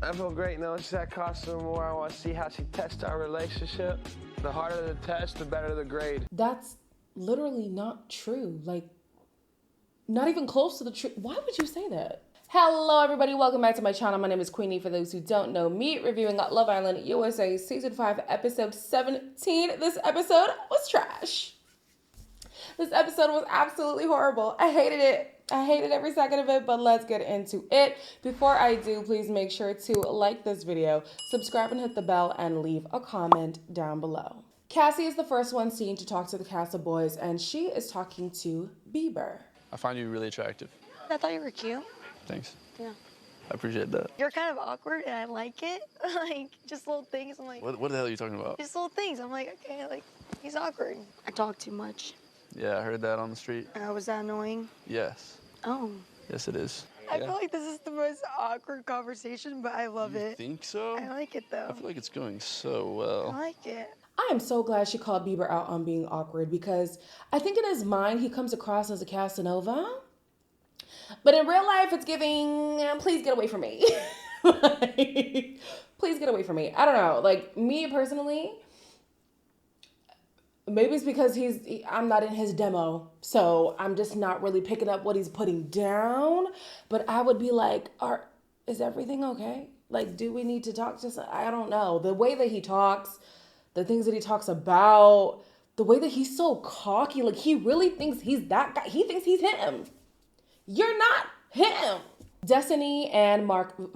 I feel great knowing she's at Casa more. I want to see how she tests our relationship. The harder the test, the better the grade. That's literally not true. Like, not even close to the truth. Why would you say that? Hello, everybody. Welcome back to my channel. My name is Queenie. For those who don't know me, reviewing Love Island USA Season 5, Episode 17. This episode was trash. This episode was absolutely horrible. I hated it. I hated every second of it, but let's get into it. Before I do, please make sure to like this video, subscribe and hit the bell, and leave a comment down below. Cassie is the first one seen to talk to the Casa boys, and she is talking to Bieber. I find you really attractive. I thought you were cute. Thanks. Yeah. I appreciate that. You're kind of awkward, and I like it. Like, just little things. I'm like, What the hell are you talking about? just little things. I'm like, okay, like, he's awkward. I talk too much. Yeah, I heard that on the street. Was that annoying? Yes. Oh. Yes, it is. I feel like this is the most awkward conversation, but I love You it. think so? I like it, though. I feel like it's going so I well. like it. I am so glad she called Bieber out on being awkward, because I think in his mind he comes across as a Casanova. But in real life, it's giving, please get away from me. Like, please get away from me. I don't know. Like, me personally, maybe it's because I'm not in his demo, so I'm just not really picking up what he's putting down. But I would be like, is everything okay? Like, do we need to talk to I don't know. The way that he talks, the things that he talks about, the way that he's so cocky, like he really thinks he's that guy. He thinks he's him. You're not him. Destiny and Marco,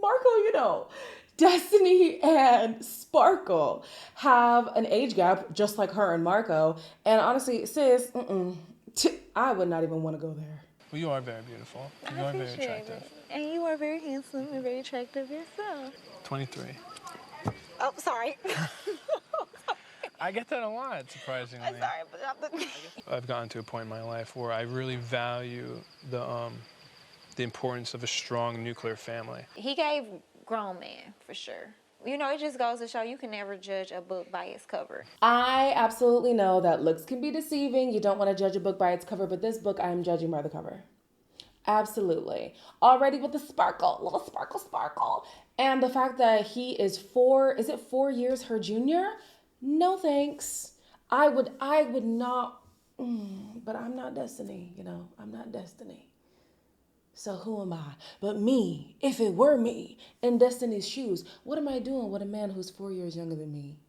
you know. Destiny and Sparkle have an age gap just like her and Marco. And honestly, sis, I would not even want to go there. Well, you are very beautiful. You are very attractive. And you are very handsome and very attractive yourself. 23. Oh, sorry. I get that a lot, surprisingly. I'm sorry, but I've gotten to a point in my life where I really value the importance of a strong nuclear family. He gave grown man, for sure. You know, it just goes to show you can never judge a book by its cover. I absolutely know that looks can be deceiving. You don't want to judge a book by its cover, but this book I am judging by the cover. Absolutely. Already with the sparkle, little sparkle. And the fact that he is 4 years her junior? No thanks. I would not, but I'm not Destiny, you know, I'm not Destiny. So who am I? But me, if it were me, in Destiny's shoes, what am I doing with a man who's 4 years younger than me?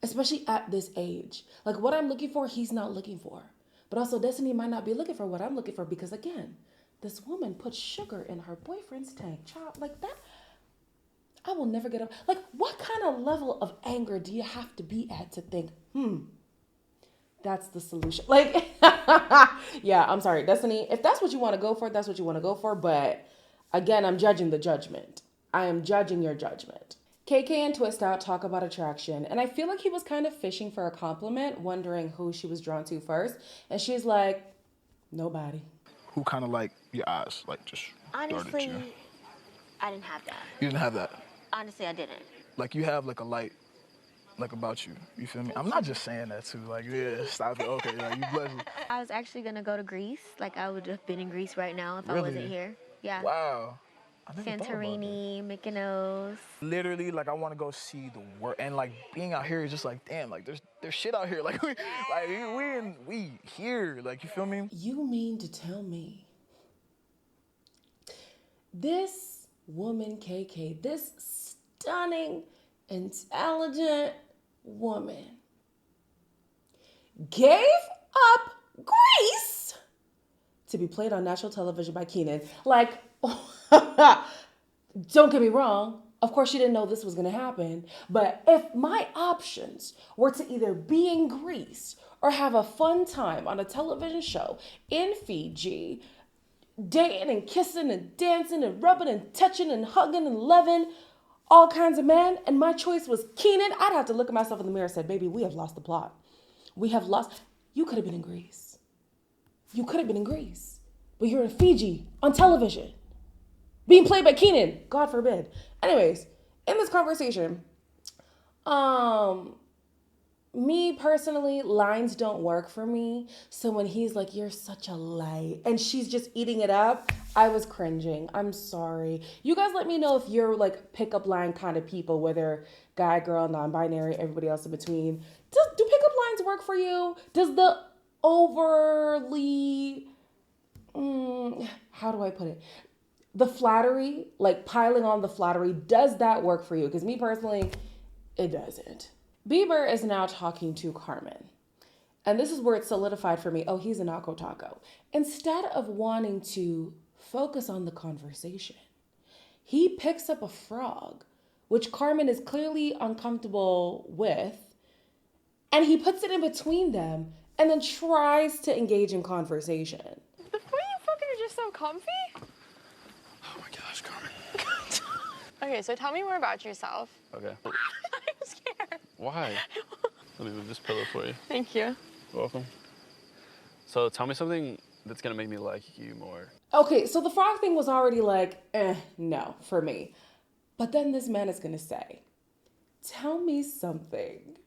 Especially at this age. Like, what I'm looking for, he's not looking for. But also, Destiny might not be looking for what I'm looking for, because again, this woman put sugar in her boyfriend's tank. Child, like that, I will never get up. Like, what kind of level of anger do you have to be at to think, that's the solution? Like, yeah, I'm sorry, Destiny. If that's what you want to go for, that's what you want to go for. But again, I'm judging the judgment. I am judging your judgment. KK and Twist Out talk about attraction. And I feel like he was kind of fishing for a compliment, wondering who she was drawn to first. And she's like, nobody. Who kind of like your eyes, like just Honestly, darted you? I didn't have that. You didn't have that. Honestly, I didn't. Like you have like a light, like about you. You feel me? I'm not just saying that too. Like yeah, stop it. Okay, like you bless me. I was actually gonna go to Greece. Like I would have been in Greece right now if I wasn't here. Yeah. Wow. I never thought about Santorini, Mykonos. that. Literally, like I want to go see the world, and like being out here is just like damn. Like there's shit out here. Like we here. Like you feel me? You mean to tell me this woman, KK, this stunning, intelligent woman, gave up Greece to be played on national television by Keenan? Like, don't get me wrong. Of course, she didn't know this was going to happen. But if my options were to either be in Greece or have a fun time on a television show in Fiji, dating and kissing and dancing and rubbing and touching and hugging and loving all kinds of men, and my choice was Keenan, I'd have to look at myself in the mirror and say, baby, we have lost the plot. We have lost. You could have been in Greece. You could have been in Greece. But you're in Fiji on television, being played by Keenan. God forbid. Anyways, in this conversation, me personally, lines don't work for me. So when he's like, you're such a light, and she's just eating it up, I was cringing. I'm sorry. You guys let me know if you're like pickup line kind of people, whether guy, girl, non-binary, everybody else in between. Do pickup lines work for you? Does the overly, how do I put it? The flattery, like piling on the flattery, does that work for you? Because me personally, it doesn't. Bieber is now talking to Carmen. And this is where it solidified for me. Oh, he's a Naco Taco. Instead of wanting to focus on the conversation, he picks up a frog, which Carmen is clearly uncomfortable with, and he puts it in between them and then tries to engage in conversation. The way you fucking are just so comfy. Oh my gosh, Carmen. Okay, so tell me more about yourself. Okay. I'm scared. Why? Let me move this pillow for you. Thank you. Welcome. So tell me something that's gonna make me like you more. Okay, so the frog thing was already like, no, for me. But then this man is gonna say, tell me something.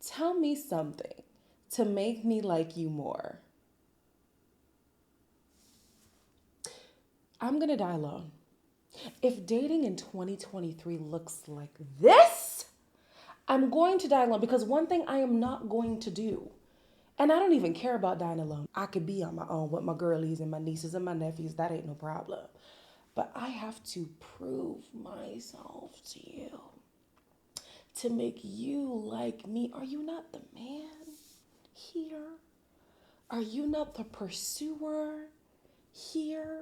Tell me something to make me like you more. I'm gonna die alone. If dating in 2023 looks like this, I'm going to die alone, because one thing I am not going to do, and I don't even care about dying alone. I could be on my own with my girlies and my nieces and my nephews. That ain't no problem. But I have to prove myself to you to make you like me. Are you not the man here? Are you not the pursuer here?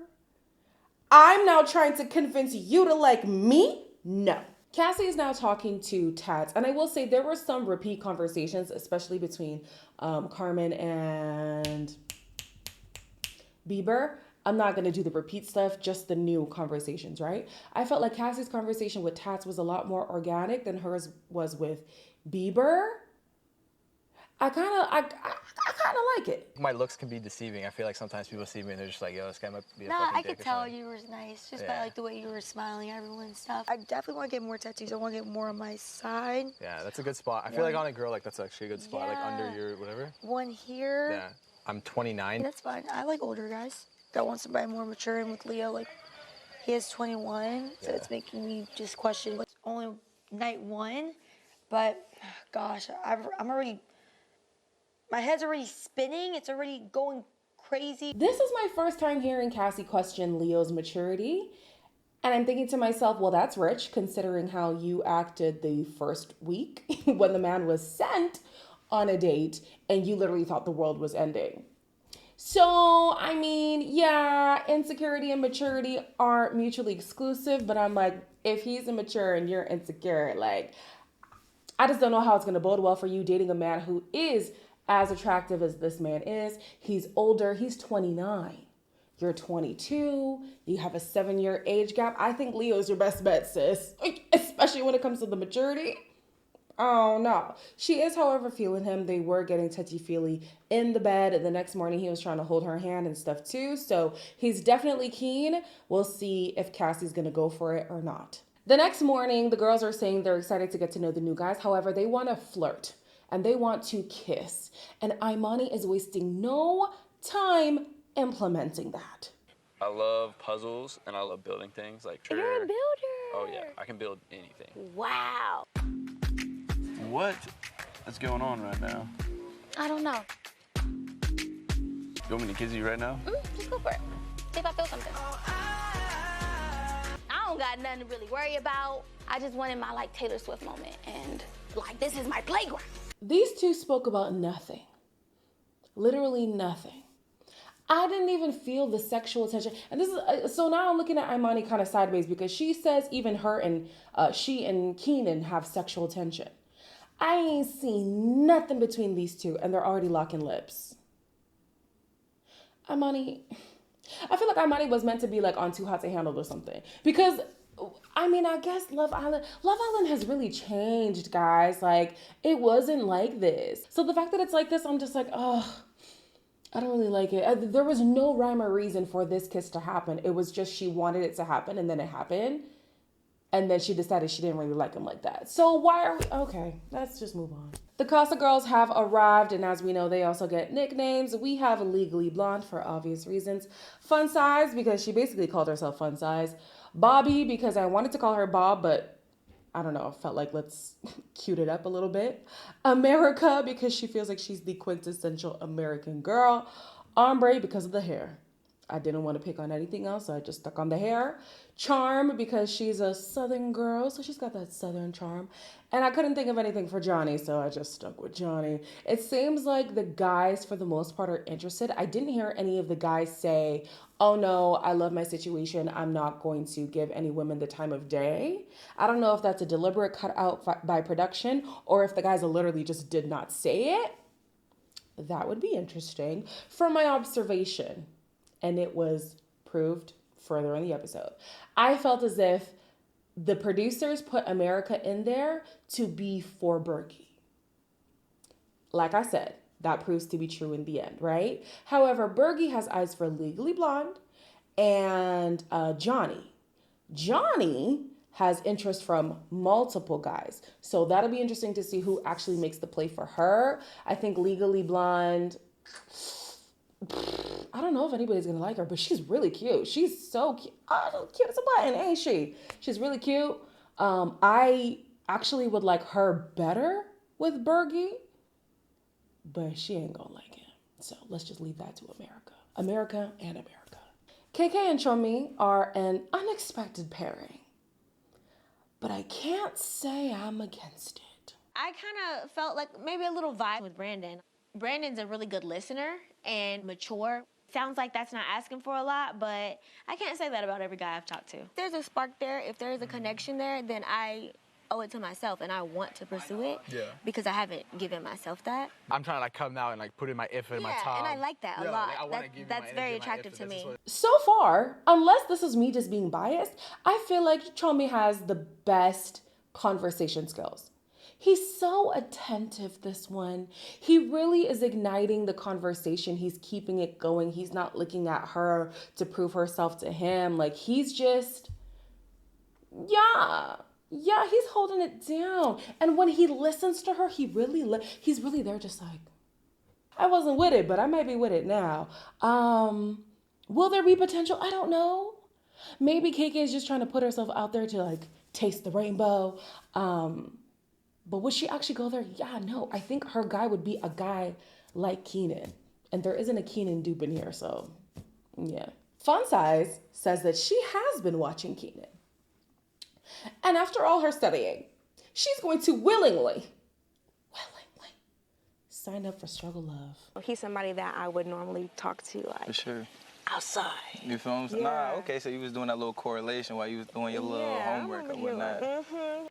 I'm now trying to convince you to like me? No. Cassie is now talking to Tats, and I will say there were some repeat conversations, especially between Carmen and Bieber. I'm not going to do the repeat stuff, just the new conversations, right? I felt like Cassie's conversation with Tats was a lot more organic than hers was with Bieber. I kind of like it. My looks can be deceiving. I feel like sometimes people see me and they're just like, yo, this guy might be a Nah, fucking I dick could or tell something. you were nice just by like the way you were smiling at everyone and stuff. I definitely want to get more tattoos. I want to get more on my side. Yeah, that's a good spot. I feel like on a girl, like that's actually a good spot, like under your whatever. One here. Yeah, I'm 29. That's fine. I like older guys that want somebody more mature. And with Leo, like, he is 21, so it's making me just question what's only night one. But gosh, I'm already. My head's already spinning. It's already going crazy. This is my first time hearing Cassie question Leo's maturity. And I'm thinking to myself, well, that's rich considering how you acted the first week when the man was sent on a date and you literally thought the world was ending. So, I mean, yeah, insecurity and maturity aren't mutually exclusive, but I'm like, if he's immature and you're insecure, like, I just don't know how it's going to bode well for you dating a man who is as attractive as this man is. He's older. He's 29. You're 22. You have a 7-year age gap. I think Leo's your best bet, sis. Especially when it comes to the maturity. Oh, no. She is, however, feeling him. They were getting touchy-feely in the bed. The next morning, he was trying to hold her hand and stuff, too. So he's definitely keen. We'll see if Cassie's going to go for it or not. The next morning, the girls are saying they're excited to get to know the new guys. However, they want to flirt. And they want to kiss. And Imani is wasting no time implementing that. I love puzzles and I love building things like You're a builder. Oh yeah, I can build anything. Wow. What is going on right now? I don't know. You want me to kiss you right now? Just go for it. See if I feel something. I don't got nothing to really worry about. I just wanted my like Taylor Swift moment, and like this is my playground. These two spoke about nothing. Literally nothing. I didn't even feel the sexual tension. And this is, so now I'm looking at Imani kind of sideways because she says even her and she and Keenan have sexual tension. I ain't seen nothing between these two and they're already locking lips. Imani, I feel like Imani was meant to be like on Too Hot to Handle or something. Because, I mean, I guess Love Island has really changed, guys. Like, it wasn't like this. So the fact that it's like this, I'm just like, oh, I don't really like it. There was no rhyme or reason for this kiss to happen. It was just she wanted it to happen and then it happened. And then she decided she didn't really like him like that. So why are we, okay, let's just move on. The Casa girls have arrived, and as we know, they also get nicknames. We have Legally Blonde for obvious reasons. Fun Size, because she basically called herself Fun Size. Bobby, because I wanted to call her Bob, but I don't know, felt like let's cute it up a little bit. America, because she feels like she's the quintessential American girl. Ombre, because of the hair. I didn't want to pick on anything else, so I just stuck on the hair. Charm, because she's a Southern girl, so she's got that Southern charm. And I couldn't think of anything for Johnny, so I just stuck with Johnny. It seems like the guys, for the most part, are interested. I didn't hear any of the guys say, oh no, I love my situation. I'm not going to give any women the time of day. I don't know if that's a deliberate cutout by production or if the guys literally just did not say it. That would be interesting. From my observation, and it was proved further in the episode, I felt as if the producers put America in there to be for Bergie. Like I said, that proves to be true in the end, right? However, Bergie has eyes for Legally Blonde and Johnny. Johnny has interest from multiple guys. So that'll be interesting to see who actually makes the play for her. I think Legally Blonde, I don't know if anybody's gonna like her, but she's really cute. She's so cute. Oh, cute as a button, ain't she? She's really cute. I actually would like her better with Bergie, but she ain't gonna like him. So let's just leave that to America. America and America. KK and Chomi are an unexpected pairing, but I can't say I'm against it. I kind of felt like maybe a little vibe with Brandon. Brandon's a really good listener and mature. Sounds like that's not asking for a lot, but I can't say that about every guy I've talked to. If there's a spark there, if there's a connection there, then I owe it to myself and I want to pursue it because I haven't given myself that. I'm trying to like come out and like put in my effort and my time. And I like that a lot. Like, that's very attractive to me. So far, unless this is me just being biased, I feel like Chomi has the best conversation skills. He's so attentive, this one. He really is igniting the conversation. He's keeping it going. He's not looking at her to prove herself to him. Like, he's just, he's holding it down. And when he listens to her, he's really there just like, I wasn't with it, but I might be with it now. Will there be potential? I don't know. Maybe KK is just trying to put herself out there to like taste the rainbow. But would she actually go there? Yeah, no. I think her guy would be a guy like Keenan. And there isn't a Keenan dupe in here, so yeah. Fun Size says that she has been watching Keenan. And after all her studying, she's going to willingly sign up for Struggle Love. He's somebody that I would normally talk to, like, for sure. outside. You feel what I'm saying? Nah, okay, so you was doing that little correlation while you was doing your little homework or whatnot.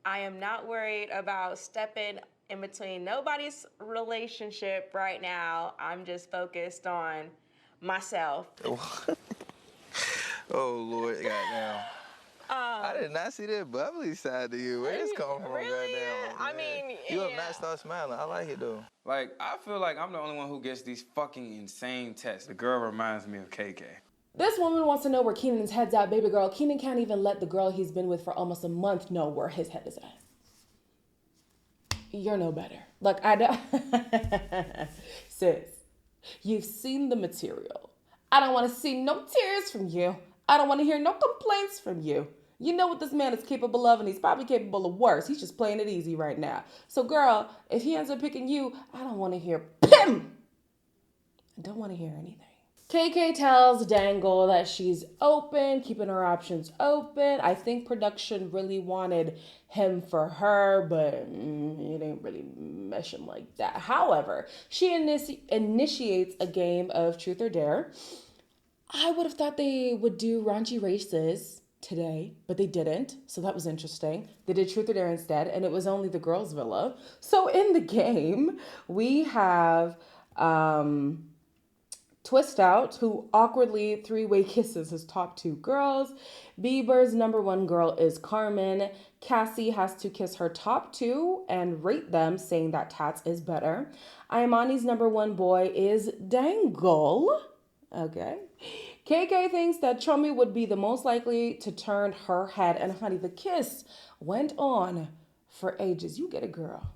I am not worried about stepping in between nobody's relationship right now. I'm just focused on myself. Oh, Lord, goddamn. I did not see that bubbly side to you. Where it's coming from, really? Goddamn? I mean, you have not start smiling. I like it, though. Like, I feel like I'm the only one who gets these fucking insane tests. The girl reminds me of KK. This woman wants to know where Keenan's head's at, baby girl. Keenan can't even let the girl he's been with for almost a month know where his head is at. You're no better. Like, I don't. Sis, you've seen the material. I don't want to see no tears from you. I don't want to hear no complaints from you. You know what this man is capable of, and he's probably capable of worse. He's just playing it easy right now. So, girl, if he ends up picking you, I don't want to hear PIM. I don't want to hear anything. KK tells Dangle that she's open, keeping her options open. I think production really wanted him for her, but it ain't really meshing like that. However, she initiates a game of Truth or Dare. I would have thought they would do raunchy races today, but they didn't. So that was interesting. They did Truth or Dare instead, and it was only the girls' villa. So in the game, we have Twist Out, who awkwardly three-way kisses his top two girls. Bieber's number one girl is Carmen. Cassie has to kiss her top two and rate them, saying that Tats is better. Imani's number one boy is Dangle. Okay. KK thinks that Chomi would be the most likely to turn her head. And honey, the kiss went on for ages. You get it, girl.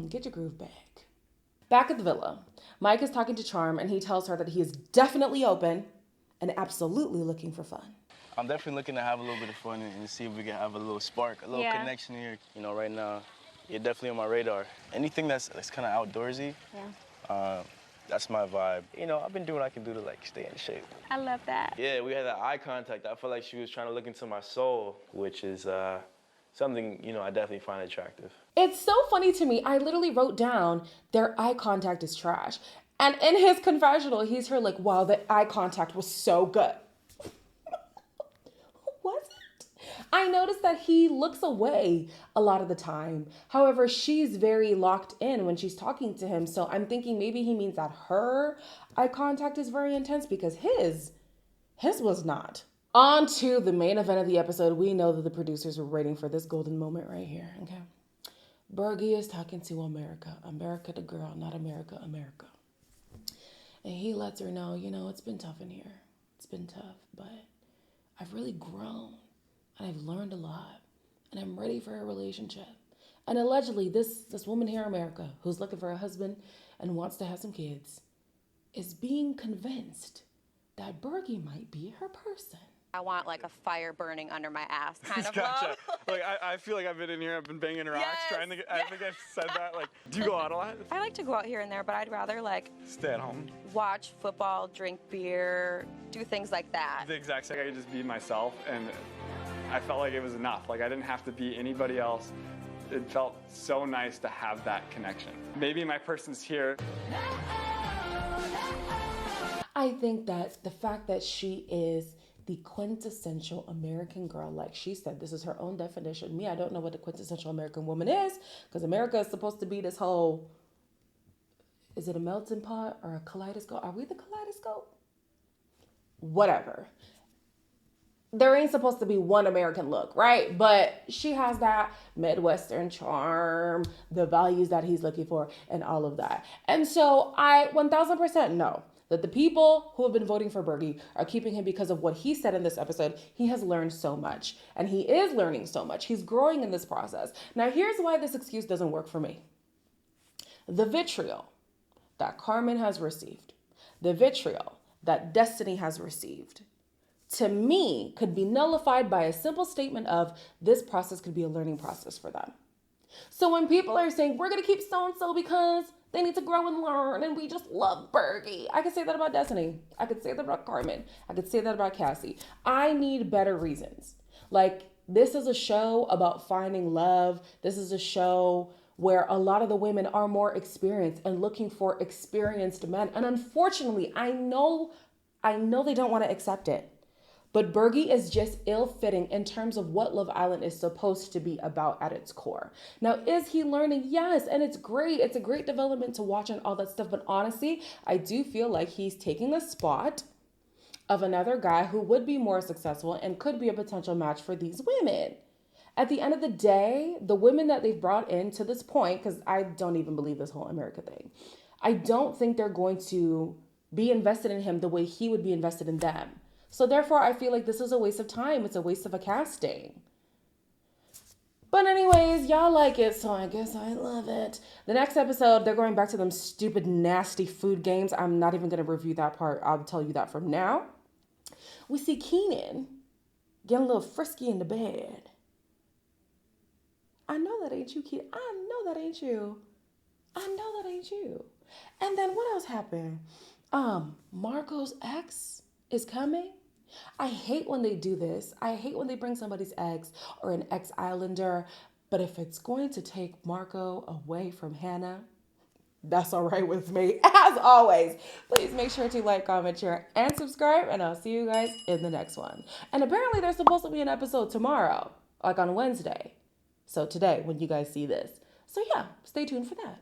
Get your groove back. Back at the villa, Mike is talking to Charm and he tells her that he is definitely open and absolutely looking for fun. I'm definitely looking to have a little bit of fun and see if we can have a little spark, a little connection here. You know, right now, you're definitely on my radar. Anything that's kind of outdoorsy, that's my vibe. You know, I've been doing what I can do to like stay in shape. I love that. Yeah, we had that eye contact. I felt like she was trying to look into my soul, which is something, you know, I definitely find attractive. It's so funny to me. I literally wrote down their eye contact is trash. And in his confessional, he's her like, wow, the eye contact was so good. Was it? I noticed that he looks away a lot of the time. However, she's very locked in when she's talking to him. So I'm thinking maybe he means that her eye contact is very intense because his was not. On to the main event of the episode. We know that the producers were waiting for this golden moment right here, okay? Bergie is talking to America. America the girl, not America, America. And he lets her know, you know, it's been tough in here. It's been tough, but I've really grown and I've learned a lot and I'm ready for a relationship. And allegedly, this woman here in America who's looking for a husband and wants to have some kids is being convinced that Bergie might be her person. I want like a fire burning under my ass kind of Gotcha. love. Like I feel like I've been in here, I've been banging rocks trying to get, I think I've said that. Like, do you go out a lot? I like to go out here and there, but I'd rather like Stay at home. watch football, drink beer, do things like that. The exact same. I could just be myself, and I felt like it was enough. Like I didn't have to be anybody else. It felt so nice to have that connection. Maybe my person's here. I think that the fact that she is the quintessential American girl, like she said, this is her own definition. Me, I don't know what the quintessential American woman is, because America is supposed to be this whole, is it a melting pot or a kaleidoscope? Are we the kaleidoscope? Whatever. There ain't supposed to be one American look, right? But she has that Midwestern charm, the values that he's looking for, and all of that. And so I 1000% know that the people who have been voting for Bergie are keeping him because of what he said in this episode. He has learned so much, and he is learning so much. He's growing in this process. Now, here's why this excuse doesn't work for me. The vitriol that Carmen has received, the vitriol that Destiny has received, to me, could be nullified by a simple statement of this process could be a learning process for them. So when people are saying, we're going to keep so-and-so because they need to grow and learn and we just love Bergie, I could say that about Destiny. I could say that about Carmen. I could say that about Cassie. I need better reasons. Like, this is a show about finding love. This is a show where a lot of the women are more experienced and looking for experienced men. And unfortunately, I know they don't want to accept it. But Bergie is just ill-fitting in terms of what Love Island is supposed to be about at its core. Now, is he learning? Yes, and it's great. It's a great development to watch and all that stuff. But honestly, I do feel like he's taking a spot of another guy who would be more successful and could be a potential match for these women. At the end of the day, the women that they've brought in to this point, because I don't even believe this whole America thing, I don't think they're going to be invested in him the way he would be invested in them. So therefore, I feel like this is a waste of time. It's a waste of a casting. But anyways, y'all like it, so I guess I love it. The next episode, they're going back to them stupid, nasty food games. I'm not even going to review that part. I'll tell you that from now. We see Keenan getting a little frisky in the bed. I know that ain't you, Keenan. I know that ain't you. I know that ain't you. And then what else happened? Marco's ex is coming. I hate when they do this. I hate when they bring somebody's ex or an ex-islander. But if it's going to take Marco away from Hannah, that's all right with me. As always, please make sure to like, comment, share, and subscribe. And I'll see you guys in the next one. And apparently there's supposed to be an episode tomorrow, like on Wednesday. So today, when you guys see this. So yeah, stay tuned for that.